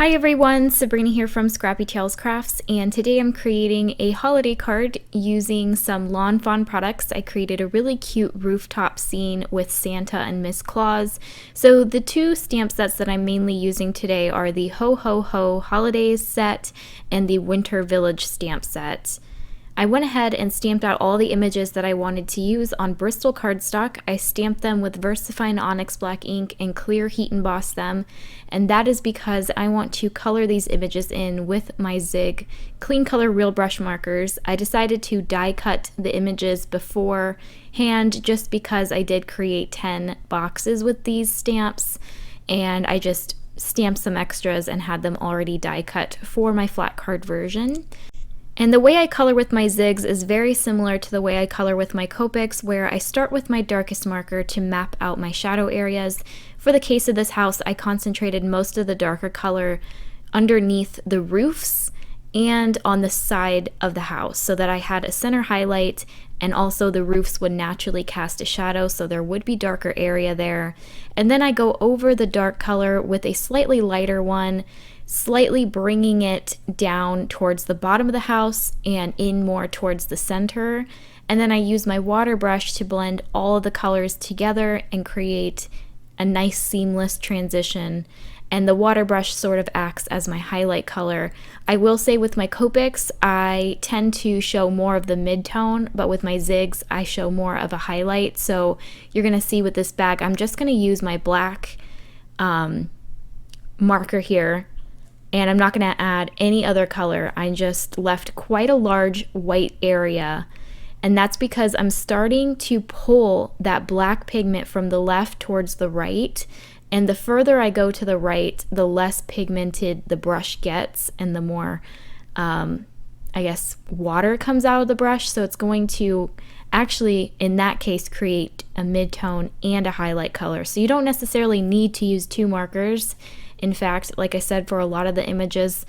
Hi everyone, Sabrina here from Scrappy Tales Crafts, and today I'm creating a holiday card using some Lawn Fawn products. I created a really cute rooftop scene with Santa and Miss Claus. So the two stamp sets that I'm mainly using today are the Ho Ho Ho Holidays set and the Winter Village stamp set. I went ahead and stamped out all the images that I wanted to use on Bristol cardstock. I stamped them with VersaFine Onyx Black ink and clear heat embossed them, and that is because I want to color these images in with my Zig Clean Color Real Brush markers. I decided to die cut the images beforehand just because I did create 10 boxes with these stamps, and I just stamped some extras and had them already die cut for my flat card version. And the way I color with my Zigs is very similar to the way I color with my Copics, where I start with my darkest marker to map out my shadow areas. For the case of this house, I concentrated most of the darker color underneath the roofs and on the side of the house so that I had a center highlight, and also the roofs would naturally cast a shadow, so there would be darker area there. And then I go over the dark color with a slightly lighter one, slightly bringing it down towards the bottom of the house and in more towards the center. And then I use my water brush to blend all of the colors together and create a nice seamless transition. And the water brush sort of acts as my highlight color. I will say with my Copics, I tend to show more of the mid-tone, but with my Zigs, I show more of a highlight. So you're gonna see with this bag, I'm just gonna use my black marker here, and I'm not going to add any other color. I just left quite a large white area, and that's because I'm starting to pull that black pigment from the left towards the right, and the further I go to the right, the less pigmented the brush gets and the more I guess water comes out of the brush. So it's going to actually in that case create a mid-tone and a highlight color. So you don't necessarily need to use two markers. In fact, like I said, for a lot of the images,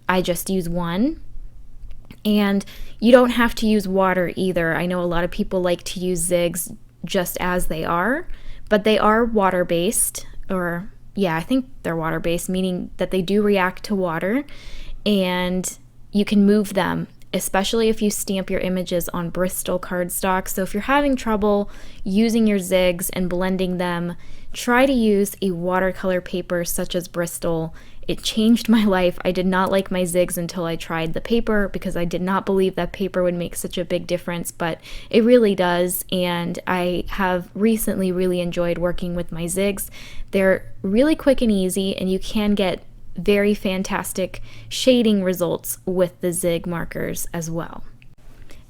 I just use one. And you don't have to use water either. I know a lot of people like to use Zigs just as they are, but they are water-based, or yeah, I think they're water-based, meaning that they do react to water, and you can move them, especially if you stamp your images on Bristol cardstock. So if you're having trouble using your Zigs and blending them, try to use a watercolor paper such as Bristol. It changed my life. I did not like my Zigs until I tried the paper because I did not believe that paper would make such a big difference, but it really does, and I have recently really enjoyed working with my Zigs. They're really quick and easy, and you can get very fantastic shading results with the Zig markers as well.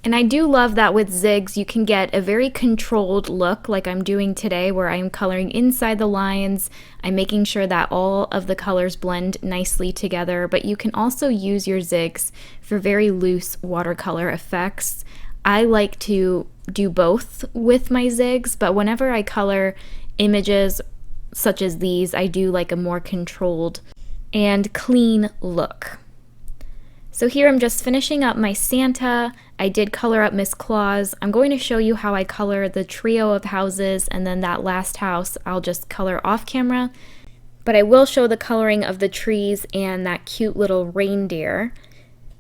And I do love that with Zigs you can get a very controlled look like I'm doing today, where I'm coloring inside the lines. I'm making sure that all of the colors blend nicely together, but you can also use your Zigs for very loose watercolor effects. I like to do both with my Zigs, but whenever I color images such as these, I do like a more controlled and clean look. So here I'm just finishing up my Santa. I did color up Miss Claus. I'm going to show you how I color the trio of houses, and then that last house I'll just color off camera. But I will show the coloring of the trees and that cute little reindeer.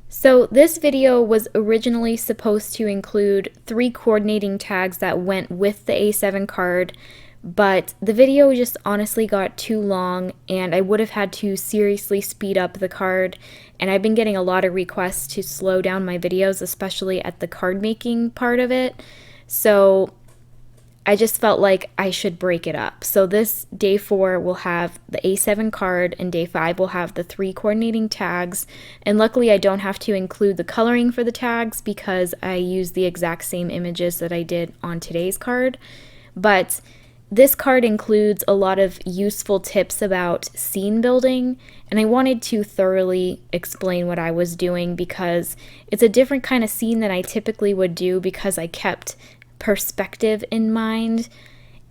So this video was originally supposed to include 3 coordinating tags that went with the A7 card, but the video just honestly got too long, and I would have had to seriously speed up the card, and I've been getting a lot of requests to slow down my videos, especially at the card making part of it, so I just felt like I should break it up. So this day 4 will have the A7 card, and day 5 will have the 3 coordinating tags, and luckily I don't have to include the coloring for the tags because I use the exact same images that I did on today's card. But this card includes a lot of useful tips about scene building, and I wanted to thoroughly explain what I was doing because it's a different kind of scene than I typically would do because I kept perspective in mind,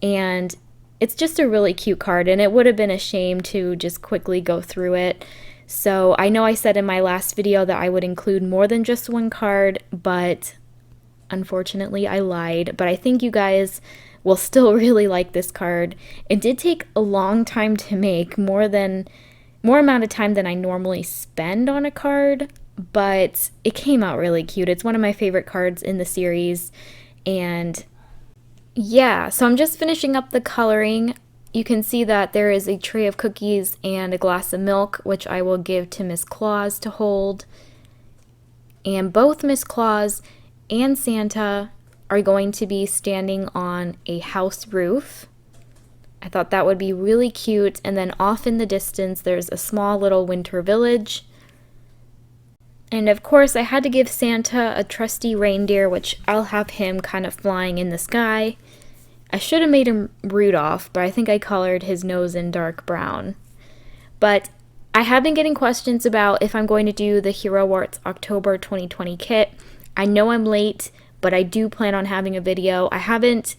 and it's just a really cute card, and it would have been a shame to just quickly go through it. So I know I said in my last video that I would include more than just one card, but unfortunately I lied, but I think you guys will still really like this card. It did take a long time to make, more than more amount of time than I normally spend on a card, but it came out really cute. It's one of my favorite cards in the series. And yeah, so I'm just finishing up the coloring. You can see that there is a tray of cookies and a glass of milk, which I will give to Miss Claus to hold. And both Miss Claus and Santa are going to be standing on a house roof. I thought that would be really cute. And then off in the distance, there's a small little winter village. And of course, I had to give Santa a trusty reindeer, which I'll have him kind of flying in the sky. I should have made him Rudolph, but I think I colored his nose in dark brown. But I have been getting questions about if I'm going to do the Hero Arts October 2020 kit. I know I'm late, but I do plan on having a video. I haven't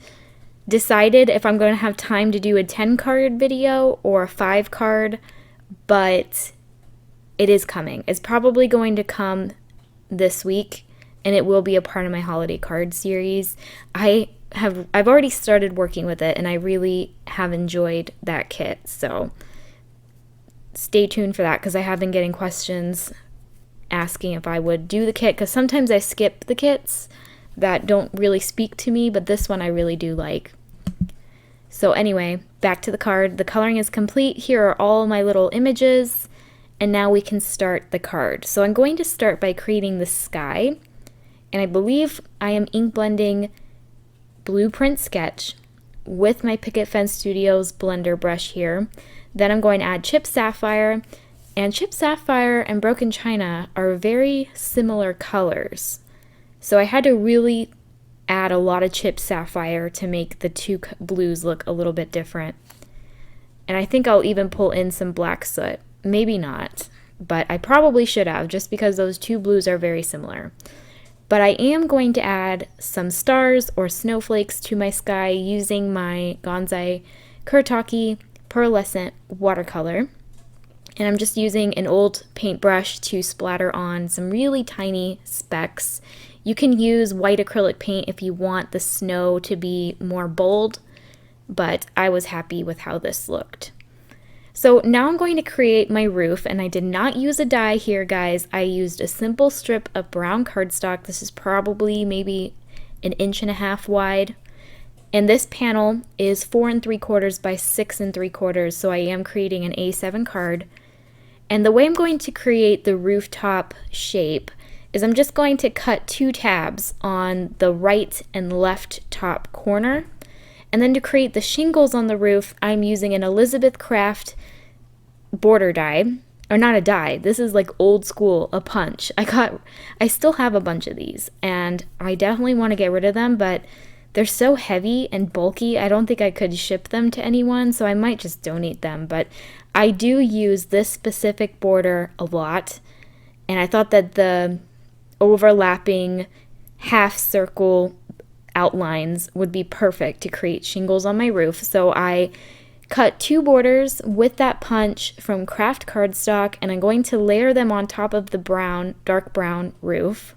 decided if I'm going to have time to do a 10-card video or a 5-card, but it is coming. It's probably going to come this week, and it will be a part of my holiday card series. I've already started working with it, and I really have enjoyed that kit, so stay tuned for that, because I have been getting questions asking if I would do the kit, because sometimes I skip the kits that don't really speak to me, but this one I really do like. So anyway, back to the card. The coloring is complete. Here are all my little images, and now we can start the card. So I'm going to start by creating the sky, and I believe I am ink blending Blueprint Sketch with my Picket Fence Studios blender brush here. Then I'm going to add Chip Sapphire, and Chip Sapphire and Broken China are very similar colors. So I had to really add a lot of Chip Sapphire to make the two blues look a little bit different. And I think I'll even pull in some black soot. Maybe not, but I probably should have, just because those two blues are very similar. But I am going to add some stars or snowflakes to my sky using my Gonzai Kuretake pearlescent watercolor. And I'm just using an old paintbrush to splatter on some really tiny specks. You can use white acrylic paint if you want the snow to be more bold, but I was happy with how this looked. So now I'm going to create my roof, and I did not use a die here, guys. I used a simple strip of brown cardstock. This is probably maybe 1.5 inches wide. And this panel is 4 3/4 by 6 3/4, so I am creating an A7 card. And the way I'm going to create the rooftop shape is I'm just going to cut 2 tabs on the right and left top corner. And then to create the shingles on the roof, I'm using an Elizabeth Craft border die. Or not a die, this is like old school, a punch. I still have a bunch of these, and I definitely want to get rid of them, but they're so heavy and bulky, I don't think I could ship them to anyone, so I might just donate them. But I do use this specific border a lot, and I thought that the overlapping half circle outlines would be perfect to create shingles on my roof. So I cut 2 borders with that punch from craft cardstock, and I'm going to layer them on top of the brown, dark brown roof.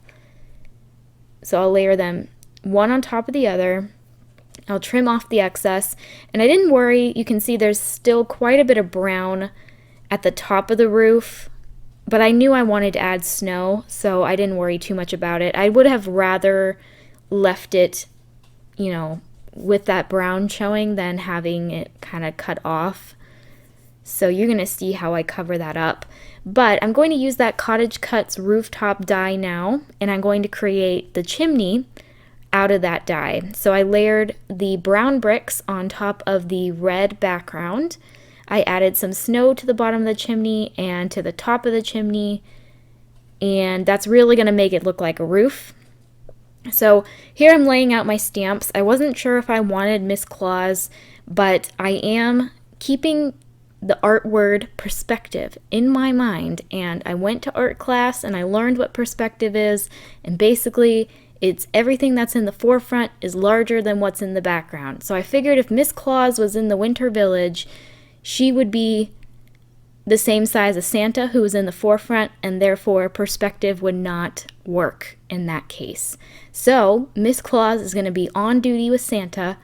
So I'll layer them one on top of the other. I'll trim off the excess, and I didn't worry. You can see there's still quite a bit of brown at the top of the roof, but I knew I wanted to add snow, so I didn't worry too much about it. I would have rather left it, you know, with that brown showing than having it kind of cut off. So you're going to see how I cover that up. But I'm going to use that Cottage Cuts rooftop die now, and I'm going to create the chimney out of that die. So I layered the brown bricks on top of the red background. I added some snow to the bottom of the chimney and to the top of the chimney, and that's really going to make it look like a roof. So here I'm laying out my stamps. I wasn't sure if I wanted Miss Claus, but I am keeping the art word perspective in my mind, and I went to art class and I learned what perspective is, and basically it's everything that's in the forefront is larger than what's in the background. So I figured if Miss Claus was in the winter village, she would be the same size as Santa, who was in the forefront, and therefore perspective would not work in that case. So Miss Claus is going to be on duty with Santa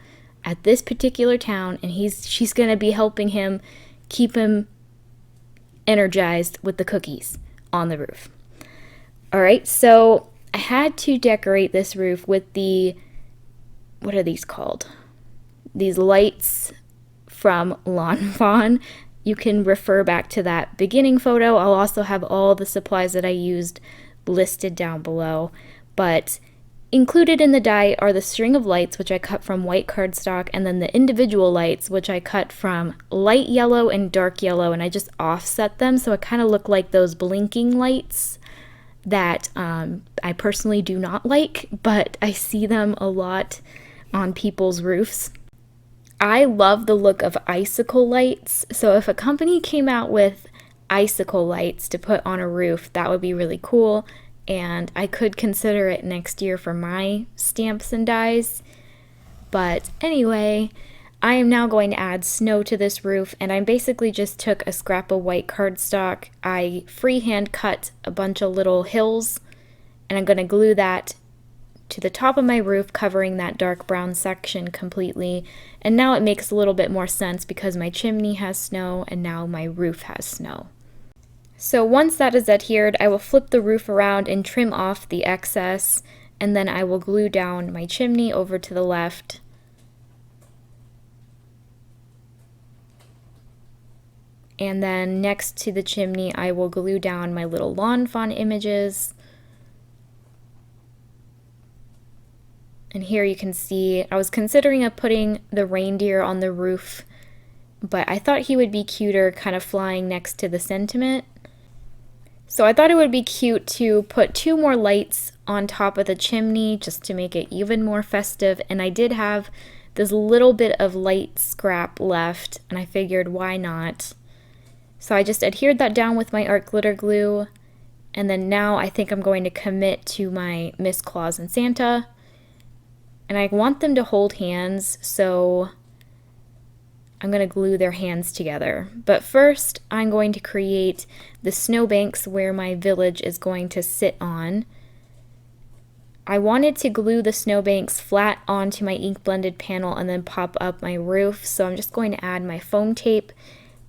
at this particular town, and she's going to be helping him keep him energized with the cookies on the roof. All right, so I had to decorate this roof with the, what are these called? These lights from Lawn Fawn. You can refer back to that beginning photo. I'll also have all the supplies that I used listed down below. But included in the die are the string of lights, which I cut from white cardstock, and then the individual lights, which I cut from light yellow and dark yellow, and I just offset them so it kind of looked like those blinking lights that I personally do not like, but I see them a lot on people's roofs. I love the look of icicle lights, so if a company came out with icicle lights to put on a roof, that would be really cool, and I could consider it next year for my stamps and dies. But anyway, I am now going to add snow to this roof, and I basically just took a scrap of white cardstock. I freehand cut a bunch of little hills, and I'm going to glue that to the top of my roof, covering that dark brown section completely. And now it makes a little bit more sense because my chimney has snow and now my roof has snow. So once that is adhered, I will flip the roof around and trim off the excess, and then I will glue down my chimney over to the left. And then next to the chimney, I will glue down my little Lawn Fawn images. And here you can see, I was considering putting the reindeer on the roof, but I thought he would be cuter kind of flying next to the sentiment. So I thought it would be cute to put 2 more lights on top of the chimney just to make it even more festive. And I did have this little bit of light scrap left, and I figured why not. So I just adhered that down with my art glitter glue. And then now I think I'm going to commit to my Miss Claus and Santa. And I want them to hold hands, so I'm going to glue their hands together. But first, I'm going to create the snowbanks where my village is going to sit on. I wanted to glue the snowbanks flat onto my ink blended panel and then pop up my roof, so I'm just going to add my foam tape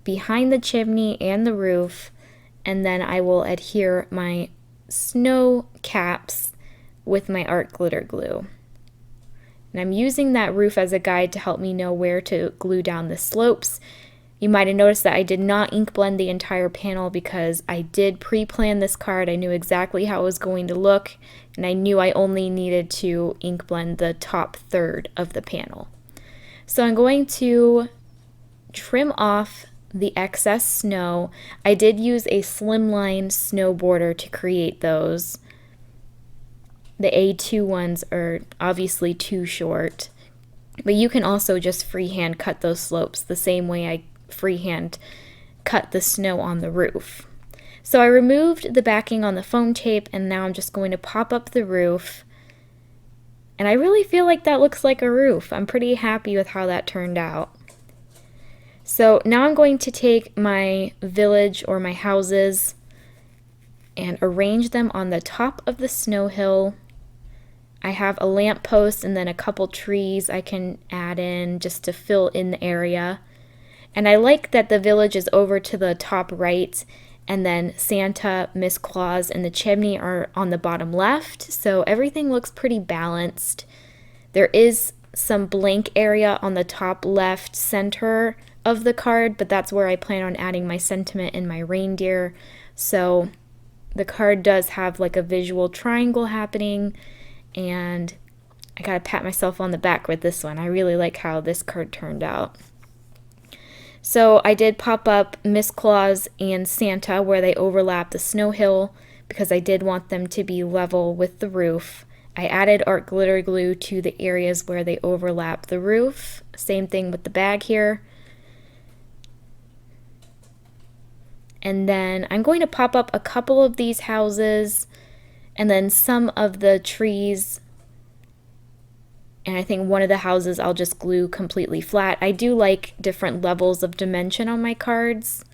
behind the chimney and the roof, and then I will adhere my snow caps with my art glitter glue. And I'm using that roof as a guide to help me know where to glue down the slopes. You might have noticed that I did not ink blend the entire panel because I did pre-plan this card. I knew exactly how it was going to look, and I knew I only needed to ink blend the top third of the panel. So I'm going to trim off the excess snow. I did use a slimline snow border to create those. The A2 ones are obviously too short, but you can also just freehand cut those slopes the same way I freehand cut the snow on the roof. So I removed the backing on the foam tape, and now I'm just going to pop up the roof. And I really feel like that looks like a roof. I'm pretty happy with how that turned out. So now I'm going to take my village or my houses and arrange them on the top of the snow hill. I have a lamp post and then a couple trees I can add in just to fill in the area. And I like that the village is over to the top right, and then Santa, Miss Claus, and the chimney are on the bottom left, so everything looks pretty balanced. There is some blank area on the top left center of the card, but that's where I plan on adding my sentiment and my reindeer. So the card does have like a visual triangle happening, and I gotta pat myself on the back with this one. I really like how this card turned out. So I did pop up Miss Claus and Santa where they overlap the snow hill because I did want them to be level with the roof. I added art glitter glue to the areas where they overlap the roof. Same thing with the bag here. And then I'm going to pop up a couple of these houses and then some of the trees. And I think one of the houses I'll just glue completely flat. I do like different levels of dimension on my cards,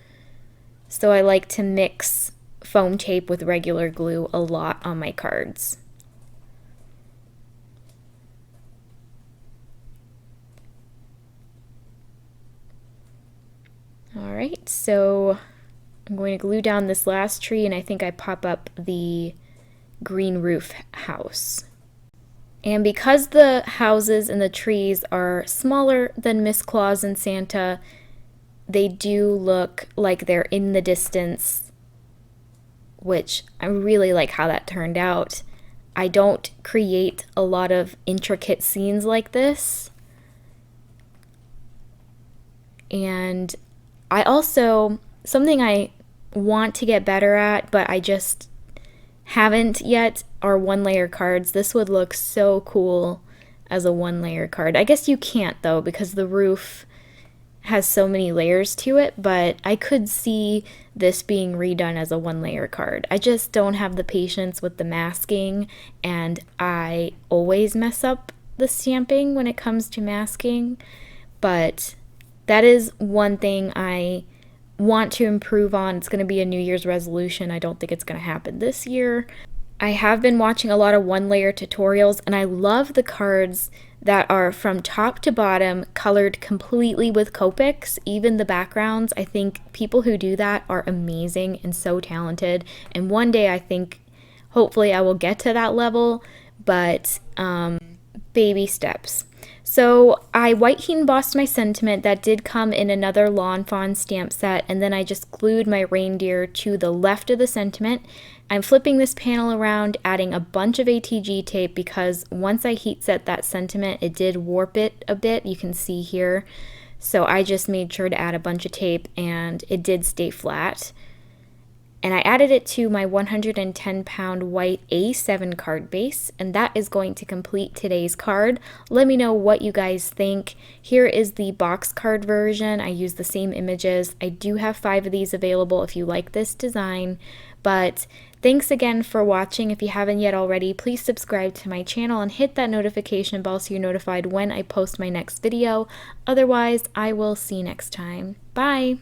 so I like to mix foam tape with regular glue a lot on my cards. Alright, so I'm going to glue down this last tree, and I think I pop up the green roof house. And because the houses and the trees are smaller than Miss Claus and Santa, they do look like they're in the distance, which I really like how that turned out. I don't create a lot of intricate scenes like this. And I also, something I want to get better at, but I just haven't yet, are one-layer cards. This would look so cool as a one-layer card. I guess you can't though, because the roof has so many layers to it, but I could see this being redone as a one-layer card. I just don't have the patience with the masking, and I always mess up the stamping when it comes to masking, but that is one thing I want to improve on. It's going to be a New Year's resolution. I don't think it's going to happen this year. I have been watching a lot of one-layer tutorials, and I love the cards that are from top to bottom colored completely with Copics, even the backgrounds. I think people who do that are amazing and so talented, and one day I think hopefully I will get to that level, but baby steps. So I white heat embossed my sentiment that did come in another Lawn Fawn stamp set, and then I just glued my reindeer to the left of the sentiment. I'm flipping this panel around, adding a bunch of ATG tape, because once I heat set that sentiment, it did warp it a bit, you can see here. So I just made sure to add a bunch of tape, and it did stay flat. And I added it to my 110-pound white A7 card base, and that is going to complete today's card. Let me know what you guys think. Here is the box card version. I use the same images. I do have 5 of these available if you like this design, but thanks again for watching. If you haven't yet already, please subscribe to my channel and hit that notification bell so you're notified when I post my next video. Otherwise, I will see you next time. Bye!